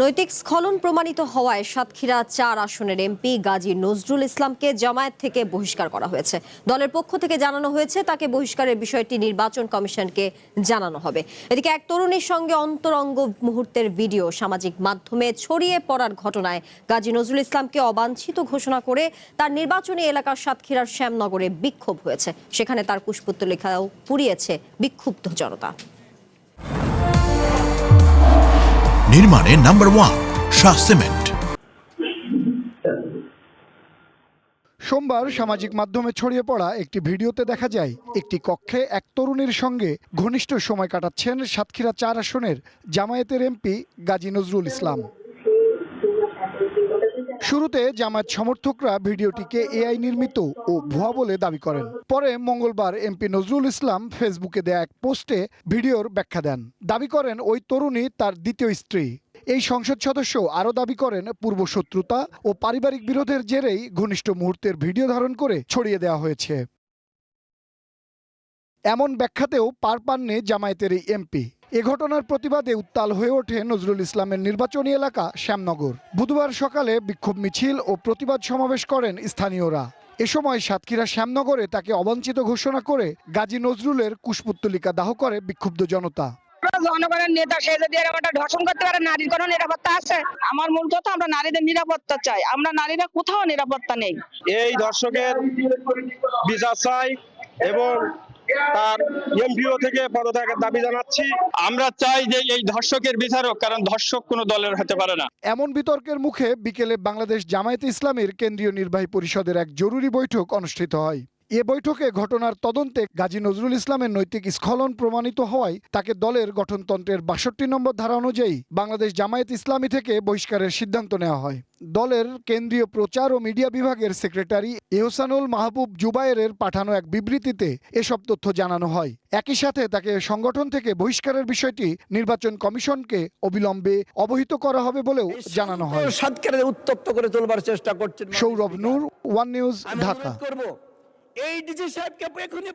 নৈতিক স্খলন প্রমাণিত হওয়ায় সাতক্ষীরা ৪ আসনের এমপি গাজী নজরুল ইসলামকে জামায়াত থেকে বহিষ্কার করা হয়েছে। দলের পক্ষ থেকে জানানো হয়েছে তাকে বহিষ্কারের বিষয়টি নির্বাচন কমিশনকে জানানো হবে। এদিকে এক তরুণীর সঙ্গে অন্তরঙ্গ মুহূর্তের ভিডিও সামাজিক মাধ্যমে ছড়িয়ে পড়ার ঘটনায় গাজী নজরুল ইসলামকে অবাঞ্ছিত ঘোষণা করে তার নির্বাচনী এলাকা সাতক্ষীরার শ্যামনগরে বিক্ষোভ হয়েছে। সেখানে তার পুষ্পতলিকাও পুড়িয়েছে বিক্ষুব্ধ জনতা। নির্মাণে নাম্বার 1 শাহ সিমেন্ট। সোমবার সামাজিক মাধ্যমে ছড়িয়ে পড়া একটি ভিডিওতে দেখা যায় একটি কক্ষে এক তরুণীর সঙ্গে ঘনিষ্ঠ সময় কাটাচ্ছেন সাতক্ষীরা ৪ আসনের জামায়াতের এমপি গাজী নজরুল ইসলাম। শুরুতে জামায়াত সমর্থকরা ভিডিওটিকে এআই নির্মিত ও ভুয়া বলে দাবি করেন। পরে মঙ্গলবার এমপি নজরুল ইসলাম ফেসবুকে দেয়া এক পোস্টে ভিডিওর ব্যাখ্যা দেন। দাবি করেন ওই তরুণী তার দ্বিতীয় স্ত্রী। এই সংসদ সদস্য আরও দাবি করেন পূর্ব শত্রুতা ও পারিবারিক বিরোধের জেরেই ঘনিষ্ঠ মুহূর্তের ভিডিও ধারণ করে ছড়িয়ে দেওয়া হয়েছে। এমন ব্যাখ্যাতেও পার পাননি জামায়াতের এই এমপি। এ ঘটনার প্রতিবাদে উত্তাল হয়ে ওঠে নজরুল ইসলামের নির্বাচনী এলাকা শ্যামনগর। বুধবার সকালে বিক্ষোভ মিছিল ও প্রতিবাদ সমাবেশ করেন স্থানীয়রা। এ সময় সাতক্ষীরা শ্যামনগরে তাকে অবাঞ্ছিত ঘোষণা করে গাজী নজরুলের কুশপুত্তলিকা দাহ করে বিক্ষুব্ধ জনতা। জনগণের নেতা সে যদি এরকম ধর্ষণ করতে পারে, নারীর কোনো নিরাপত্তা আছে? আমার মূল কথা, আমরা নারীদের নিরাপত্তা চাই। আমরা নারীরা কোথাও নিরাপত্তা নেই। এই ধর্ষকের বিচার চাই এবং তার এমপিও থেকে পদত্যাগের দাবি জানাচ্ছি। আমরা চাই যে এই ধর্ষকের বিচারক, কারণ ধর্ষক কোনো দলের হতে পারে না। এমন বিতর্কের মুখে বিকেলে বাংলাদেশ জামায়াতে ইসলামীর কেন্দ্রীয় নির্বাহী পরিষদের এক জরুরি বৈঠক অনুষ্ঠিত হয়। এ বৈঠকে ঘটনার তদন্তে গাজী নজরুল ইসলামের নৈতিক স্খলন প্রমাণিত হওয়ায় তাকে দলের গঠনতন্ত্রের ৬২ নম্বর ধারা অনুযায়ী বাংলাদেশ জামায়াত ইসলামী থেকে বহিষ্কারের সিদ্ধান্ত নেওয়া হয়। দলের কেন্দ্রীয় প্রচার ও মিডিয়া বিভাগের সেক্রেটারি এহসানুল মাহবুব জুবায়েরের পাঠানো এক বিবৃতিতে এসব তথ্য জানানো হয়। একই সাথে তাকে সংগঠন থেকে বহিষ্কারের বিষয়টি নির্বাচন কমিশনকে অবিলম্বে অবহিত করা হবে বলেও জানানো হয়। উত্তপ্ত করে তোলবার চেষ্টা করছেন সৌরভ নূর, ওয়ান নিউজ, ঢাকা। এই ডিজি সাহেবকে এখনই